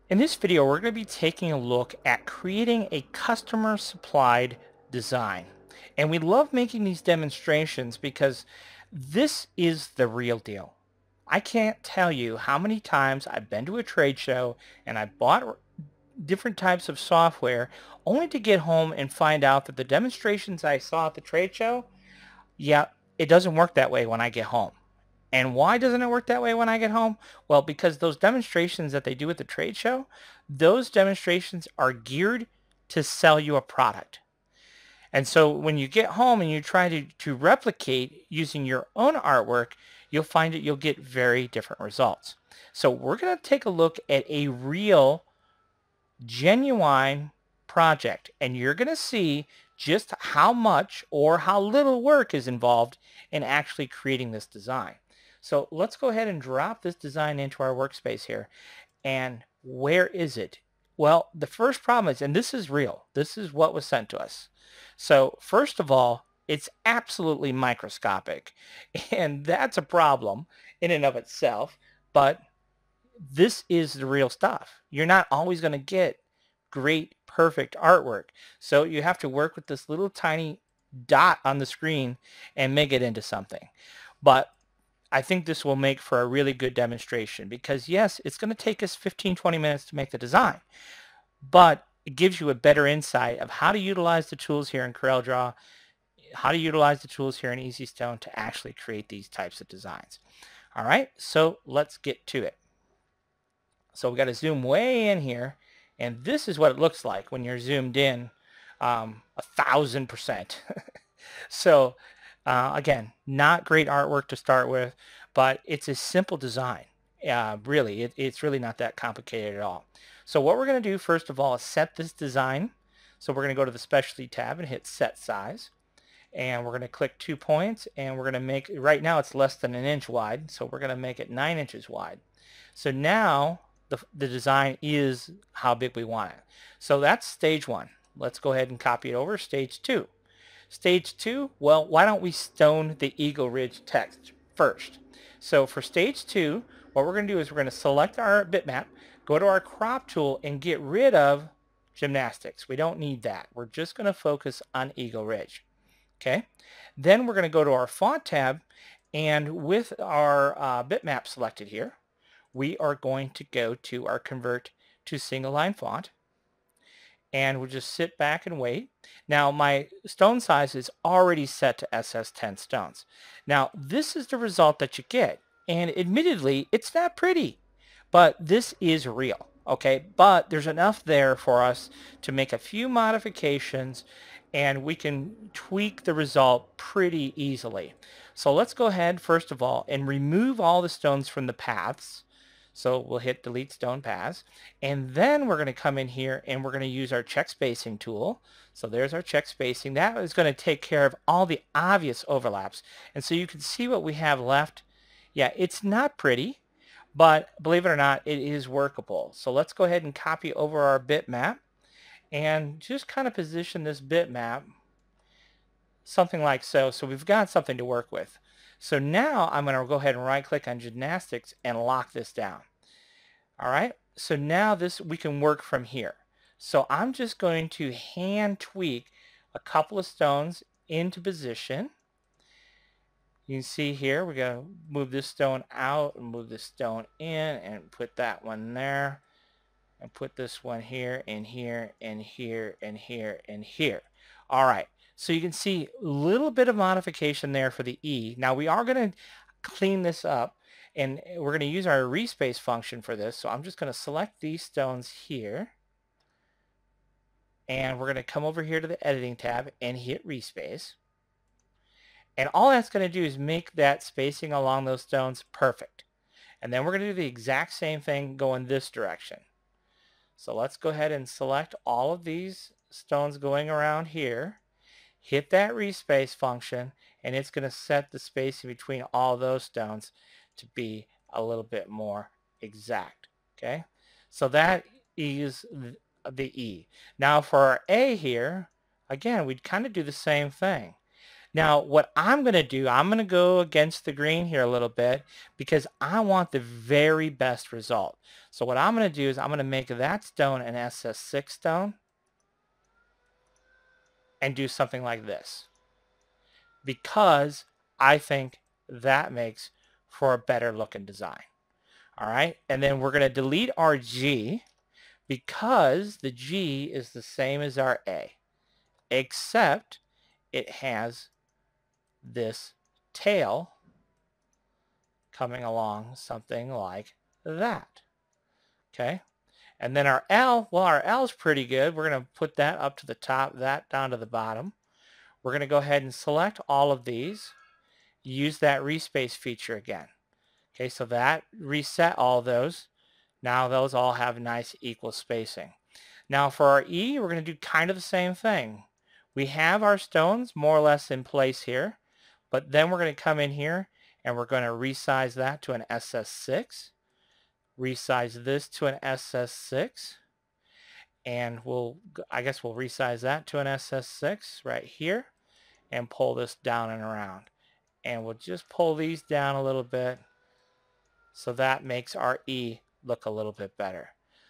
In this video, we're going to be taking a look at creating a customer supplied design. And we love making these demonstrations because this is the real deal. I can't tell you how many times I've been to a trade show and I bought different types of software only to get home and find out that the demonstrations I saw at the trade show, yeah, it doesn't work that way when I get home. And why doesn't it work that way when I get home? Well, because those demonstrations that they do at the trade show, those demonstrations are geared to sell you a product. And so when you get home and you try to replicate using your own artwork, you'll find that you'll get very different results. So we're going to take a look at a real, genuine project, and you're going to see just how much or how little work is involved in actually creating this design. So let's go ahead and drop this design into our workspace here. And where is it? Well, the first problem is, and this is real, this is what was sent to us. So first of all, it's absolutely microscopic, and that's a problem in and of itself, but this is the real stuff. You're not always going to get great, perfect artwork. So you have to work with this little tiny dot on the screen and make it into something. But I think this will make for a really good demonstration because yes, it's going to take us 15-20 minutes to make the design, but it gives you a better insight of how to utilize the tools here in CorelDRAW, how to utilize the tools here in EasyStone to actually create these types of designs. All right, so let's get to it. So we got to zoom way in here, and this is what it looks like when you're zoomed in 1,000%. So again, not great artwork to start with, but it's a simple design. Really, it's really not that complicated at all. So what we're going to do first of all is set this design. So we're going to go to the Specialty tab and hit Set Size. And we're going to click 2 points, and we're going to make, right now it's less than 1 inch wide, so we're going to make it 9 inches wide. So now the design is how big we want it. So that's stage 1. Let's go ahead and copy it over. Stage 2. Stage 2, well, why don't we stone the Eagle Ridge text first? So for stage 2, what we're going to do is we're going to select our bitmap, go to our crop tool, and get rid of gymnastics. We don't need that. We're just going to focus on Eagle Ridge. Okay. Then we're going to go to our font tab, and with our bitmap selected here, we are going to go to our convert to single line font, and we'll just sit back and wait. Now my stone size is already set to SS10 stones. Now this is the result that you get, and admittedly it's not pretty, but this is real. Okay, but there's enough there for us to make a few modifications, and we can tweak the result pretty easily. So let's go ahead first of all and remove all the stones from the paths. So we'll hit delete stone paths, and then we're going to come in here and we're going to use our check spacing tool. So there's our check spacing. That is going to take care of all the obvious overlaps. And so you can see what we have left. Yeah, it's not pretty, but believe it or not, it is workable. So let's go ahead and copy over our bitmap and just kind of position this bitmap something like so. So we've got something to work with. So now I'm going to go ahead and right click on gymnastics and lock this down. All right, so now this we can work from here. So I'm just going to hand tweak a couple of stones into position. You can see here we're going to move this stone out and move this stone in and put that one there and put this one here and here and here and here and here. All right, so you can see a little bit of modification there for the E. Now we are going to clean this up, and we're going to use our respace function for this. So I'm just going to select these stones here, and we're going to come over here to the editing tab and hit respace. And all that's going to do is make that spacing along those stones perfect. And then we're going to do the exact same thing going this direction. So let's go ahead and select all of these stones going around here, hit that respace function, and it's going to set the spacing between all those stones to be a little bit more exact. Okay, so that is the E. Now for our A here, again, we'd kind of do the same thing. Now, what I'm going to do, I'm going to go against the grain here a little bit because I want the very best result. So what I'm going to do is I'm going to make that stone an SS6 stone and do something like this because I think that makes for a better looking design. All right, and then we're going to delete our G because the G is the same as our A, except it has this tail coming along something like that. Okay, and then our L, well, our L is pretty good. We're going to put that up to the top, that down to the bottom. We're going to go ahead and select all of these, use that respace feature again. Okay, so that reset all those. Now those all have nice equal spacing. Now for our E, we're going to do kind of the same thing. We have our stones more or less in place here, but then we're going to come in here and we're going to resize that to an SS6, resize this to an SS6, and I guess we'll resize that to an SS6 right here and pull this down and around. And we'll just pull these down a little bit so that makes our E look a little bit better.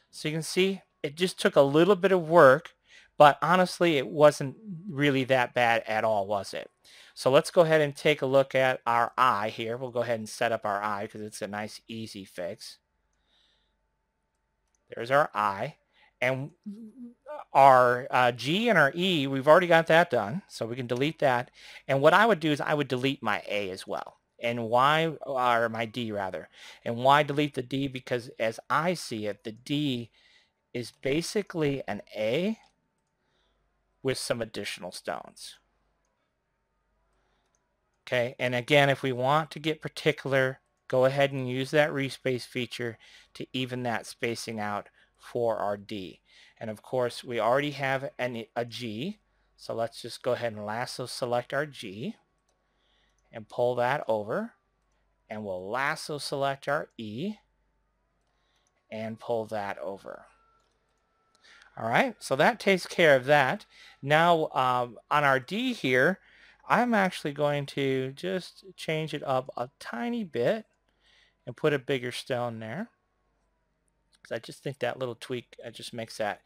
So you can see it just took a little bit of work, but honestly it wasn't really that bad at all, was it? So let's go ahead and take a look at our eye here. We'll go ahead and set up our eye because it's a nice easy fix. There's our eye. And our G and our E, we've already got that done, so we can delete that. And what I would do is I would delete my A as well. And why, or my D rather. And why delete the D? Because as I see it, the D is basically an A with some additional stones. Okay, and again, if we want to get particular, go ahead and use that respace feature to even that spacing out for our D. And of course, we already have a G, so let's just go ahead and lasso select our G and pull that over, and we'll lasso select our E and pull that over. All right, so that takes care of that. Now on our D here, I'm actually going to just change it up a tiny bit and put a bigger stone there, because I just think that little tweak just makes that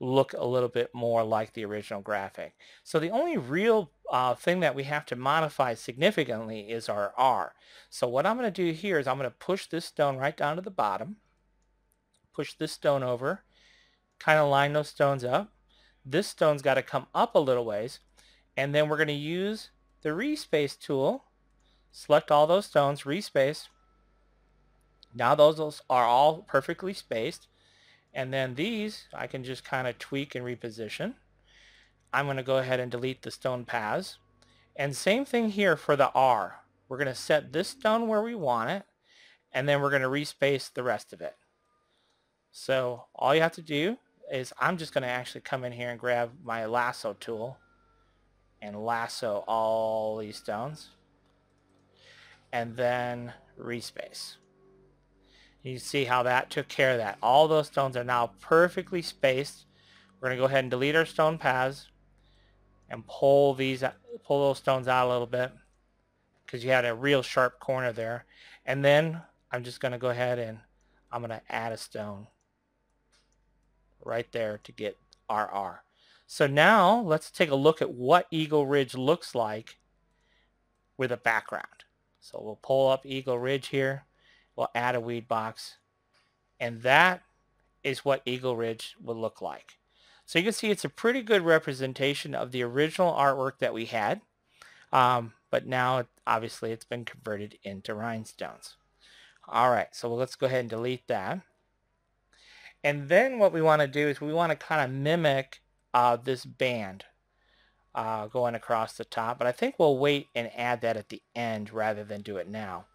look a little bit more like the original graphic. So the only real thing that we have to modify significantly is our R. So what I'm going to do here is I'm going to push this stone right down to the bottom, push this stone over, kind of line those stones up. This stone's got to come up a little ways, and then we're going to use the respace tool, select all those stones, respace. Now those are all perfectly spaced. And then these, I can just kind of tweak and reposition. I'm going to go ahead and delete the stone paths. And same thing here for the R. We're going to set this stone where we want it, and then we're going to respace the rest of it. So all you have to do is I'm just going to actually come in here and grab my lasso tool and lasso all these stones and then respace. You see how that took care of that. All those stones are now perfectly spaced. We're going to go ahead and delete our stone paths and pull those stones out a little bit because you had a real sharp corner there. And then I'm just going to go ahead and I'm going to add a stone right there to get our R. So now let's take a look at what Eagle Ridge looks like with a background. So we'll pull up Eagle Ridge here. We'll add a weed box. And that is what Eagle Ridge would look like. So you can see it's a pretty good representation of the original artwork that we had. But now obviously it's been converted into rhinestones. All right, so let's go ahead and delete that. And then what we want to do is we want to kind of mimic this band going across the top. But I think we'll wait and add that at the end rather than do it now.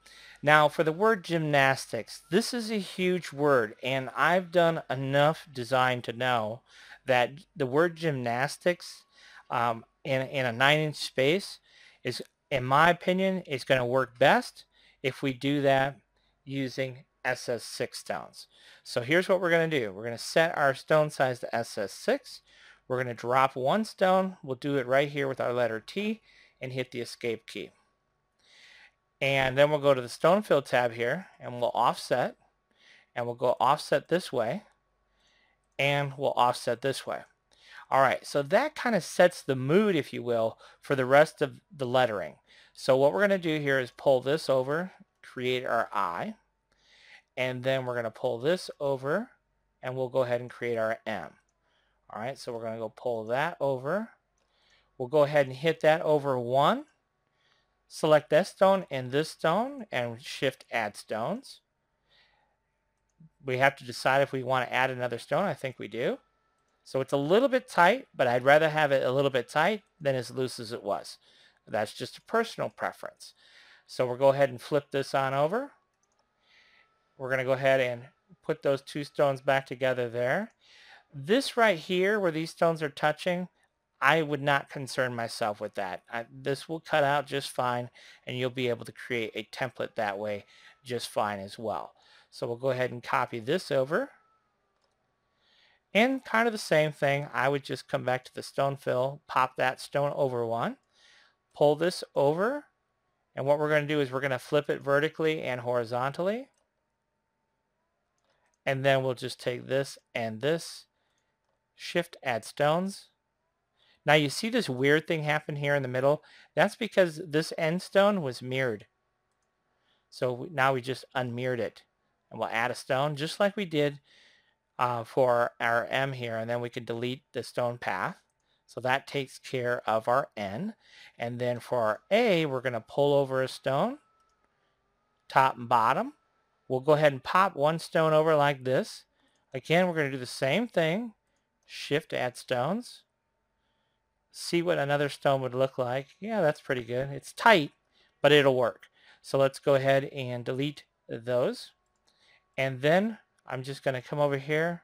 Now for the word gymnastics, this is a huge word, and I've done enough design to know that the word gymnastics in a 9-inch space is, in my opinion, is going to work best if we do that using SS6 stones. So here's what we're going to do. We're going to set our stone size to SS6. We're going to drop one stone. We'll do it right here with our letter T, and hit the escape key. And then we'll go to the stone fill tab here and we'll offset, and we'll go offset this way, and we'll offset this way. All right, so that kind of sets the mood, if you will, for the rest of the lettering. So what we're going to do here is pull this over, create our I, and then we're going to pull this over, and we'll go ahead and create our M. All right, so we're going to go pull that over. We'll go ahead and hit that over one, select this stone and this stone, and shift add stones. We have to decide if we want to add another stone. I think we do. So it's a little bit tight, but I'd rather have it a little bit tight than as loose as it was. That's just a personal preference. So we'll go ahead and flip this on over. We're going to go ahead and put those two stones back together there. This right here where these stones are touching, I would not concern myself with that. This will cut out just fine, and you'll be able to create a template that way just fine as well. So we'll go ahead and copy this over. And kind of the same thing, I would just come back to the stone fill, pop that stone over one, pull this over, and what we're going to do is we're going to flip it vertically and horizontally. And then we'll just take this and this, shift add stones. Now you see this weird thing happen here in the middle? That's because this end stone was mirrored. So now we just unmirrored it. And we'll add a stone just like we did for our M here, and then we can delete the stone path. So that takes care of our N. And then for our A, we're going to pull over a stone, top and bottom. We'll go ahead and pop one stone over like this. Again, we're going to do the same thing. Shift add stones. See what another stone would look like. Yeah, that's pretty good. It's tight, but it'll work. So let's go ahead and delete those. And then I'm just going to come over here,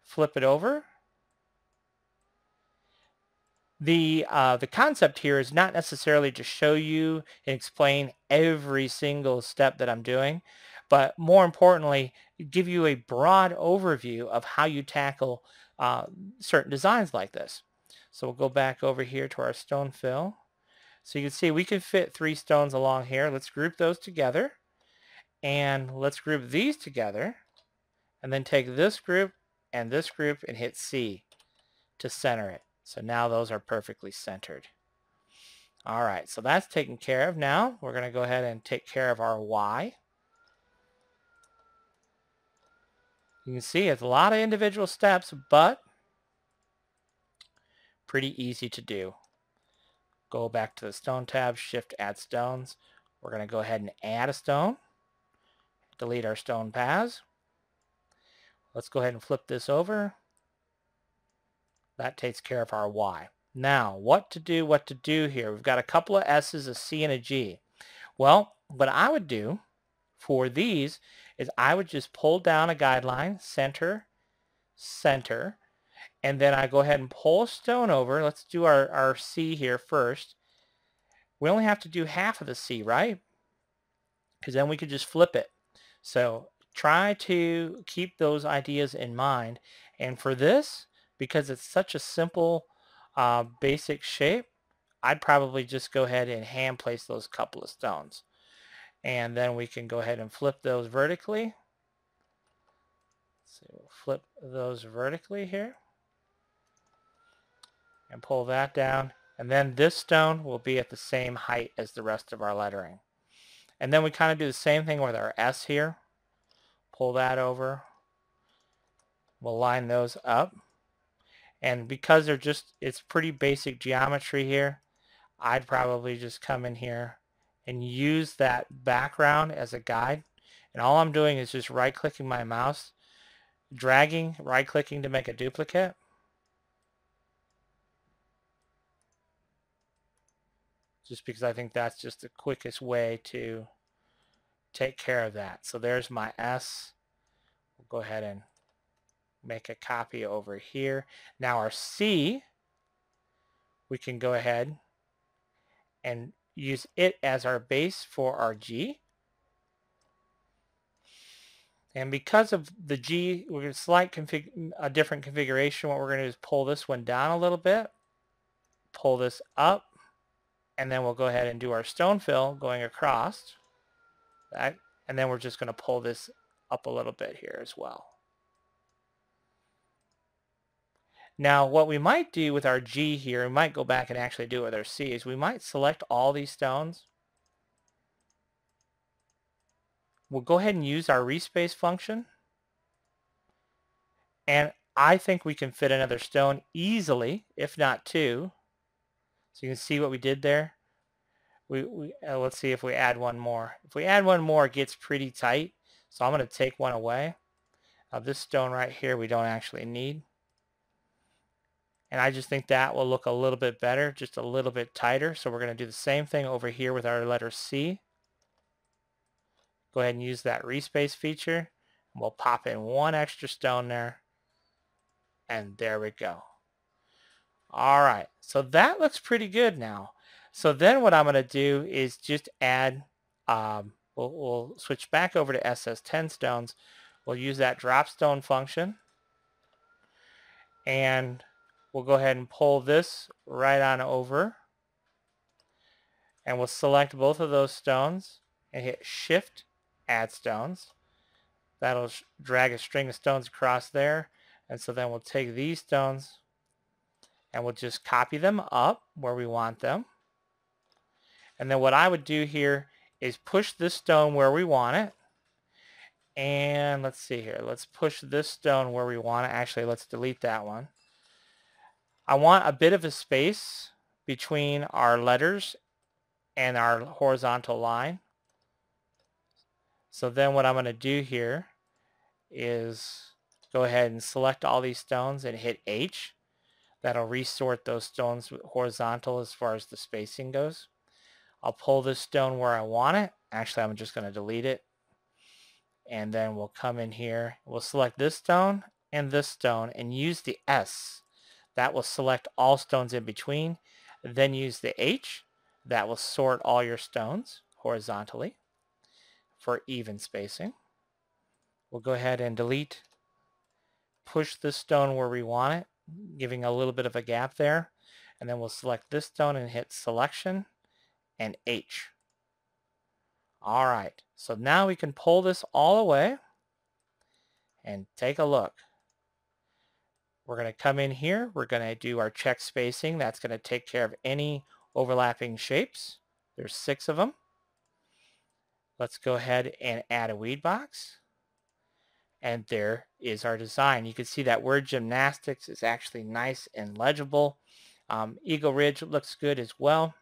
flip it over. The concept here is not necessarily to show you and explain every single step that I'm doing, but more importantly, give you a broad overview of how you tackle certain designs like this. So we'll go back over here to our stone fill. So you can see we can fit 3 stones along here. Let's group those together, and let's group these together, and then take this group and hit C to center it. So now those are perfectly centered. All right, so that's taken care of. Now we're going to go ahead and take care of our Y. You can see it's a lot of individual steps, but pretty easy to do. Go back to the stone tab, shift add stones. We're going to go ahead and add a stone. Delete our stone paths. Let's go ahead and flip this over. That takes care of our Y. Now, what to do here? We've got a couple of S's, a C, and a G. Well, what I would do for these is I would just pull down a guideline, center, center, and then I go ahead and pull a stone over. Let's do our C here first. We only have to do half of the C, right? Because then we could just flip it. So try to keep those ideas in mind. And for this, because it's such a simple basic shape, I'd probably just go ahead and hand place those couple of stones. And then we can go ahead and flip those vertically. So we'll flip those vertically here and pull that down. And then this stone will be at the same height as the rest of our lettering. And then we kind of do the same thing with our S here. Pull that over. We'll line those up. And because they're just, it's pretty basic geometry here, I'd probably just come in here and use that background as a guide. And all I'm doing is just right-clicking my mouse, dragging, right-clicking to make a duplicate. Just because I think that's just the quickest way to take care of that. So there's my S. We'll go ahead and make a copy over here. Now our C, we can go ahead and use it as our base for our G. And because of the G, we're going to select a different configuration. What we're going to do is pull this one down a little bit, pull this up, And then we'll go ahead and do our stone fill going across that. And then we're just going to pull this up a little bit here as well. Now, what we might do with our G here, we might go back and actually do it with our C, is we might select all these stones. We'll go ahead and use our respace function. And I think we can fit another stone easily, if not two. So you can see what we did there. Let's see if we add one more. If we add one more, it gets pretty tight. So I'm going to take one away. Now this stone right here we don't actually need. And I just think that will look a little bit better, just a little bit tighter. So we're going to do the same thing over here with our letter C. Go ahead and use that respace feature. And we'll pop in one extra stone there. And there we go. All right, so that looks pretty good now. So then what I'm going to do is just add, we'll switch back over to SS10 stones. We'll use that drop stone function. And we'll go ahead and pull this right on over. And we'll select both of those stones and hit Shift, Add Stones. That'll drag a string of stones across there. And so then we'll take these stones and we'll just copy them up where we want them. And then what I would do here is push this stone where we want it. And let's see here. Let's push this stone where we want it. Actually, let's delete that one. I want a bit of a space between our letters and our horizontal line. So then what I'm going to do here is go ahead and select all these stones and hit H. That'll resort those stones horizontal as far as the spacing goes. I'll pull this stone where I want it. Actually, I'm just going to delete it. And then we'll come in here. We'll select this stone and use the S. That will select all stones in between. Then use the H. That will sort all your stones horizontally for even spacing. We'll go ahead and delete. Push this stone where we want it, giving a little bit of a gap there. And then we'll select this stone and hit Selection and H. All right, so now we can pull this all away and take a look. We're going to come in here. We're going to do our check spacing. That's going to take care of any overlapping shapes. There's 6 of them. Let's go ahead and add a weed box. And there is our design. You can see that word gymnastics is actually nice and legible. Eagle Ridge looks good as well.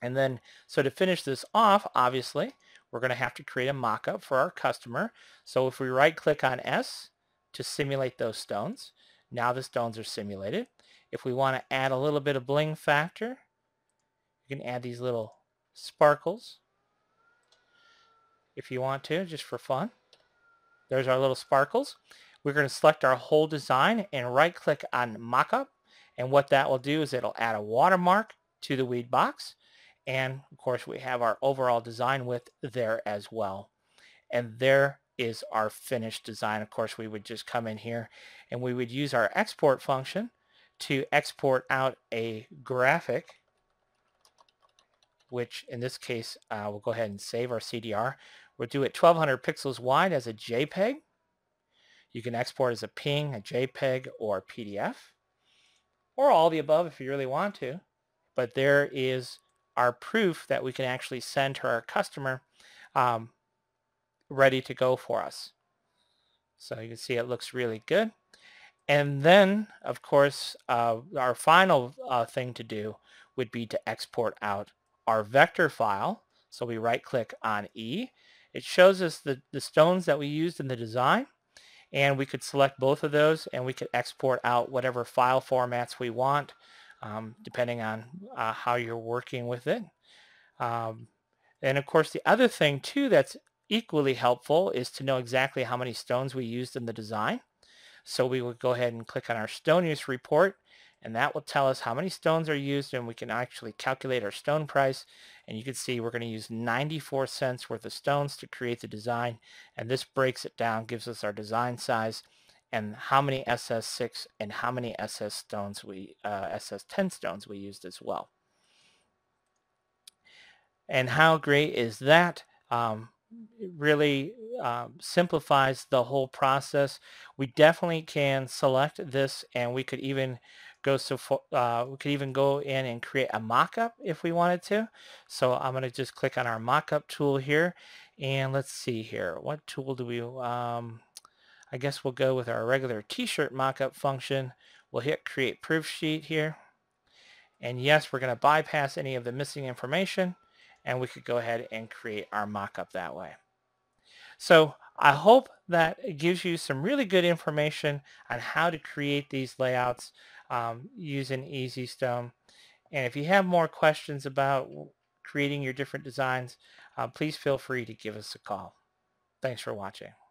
And then, so to finish this off, obviously, we're going to have to create a mock-up for our customer. So if we right-click on S to simulate those stones, now the stones are simulated. If we want to add a little bit of bling factor, you can add these little sparkles if you want to, just for fun. There's our little sparkles. We're going to select our whole design and right-click on Mockup. And what that will do is it'll add a watermark to the weed box. And of course, we have our overall design width there as well. And there is our finished design. Of course, we would just come in here and we would use our export function to export out a graphic, which in this case, we'll go ahead and save our CDR. We'll do it 1200 pixels wide as a JPEG. You can export as a PNG, a JPEG, or PDF, or all the above if you really want to. But there is our proof that we can actually send to our customer ready to go for us. So you can see it looks really good. And then, of course, our final thing to do would be to export out our vector file. So we right-click on E. It shows us the stones that we used in the design, and we could select both of those and we could export out whatever file formats we want, depending on how you're working with it. And of course, the other thing too that's equally helpful is to know exactly how many stones we used in the design. So we would go ahead and click on our stone use report, and that will tell us how many stones are used, and we can actually calculate our stone price. And you can see we're going to use 94 cents worth of stones to create the design, and this breaks it down, gives us our design size and how many SS6 and how many SS10 stones we used as well. And how great is that? It really simplifies the whole process. We definitely can select this, and we could even we could even go in and create a mock-up if we wanted to. So I'm going to just click on our mock-up tool here, and let's see here. What tool do we? I guess we'll go with our regular T-shirt mock-up function. We'll hit Create Proof Sheet here. And yes, we're going to bypass any of the missing information, and we could go ahead and create our mock-up that way. So I hope that it gives you some really good information on how to create these layouts using EasyStone. And if you have more questions about creating your different designs, please feel free to give us a call. Thanks for watching.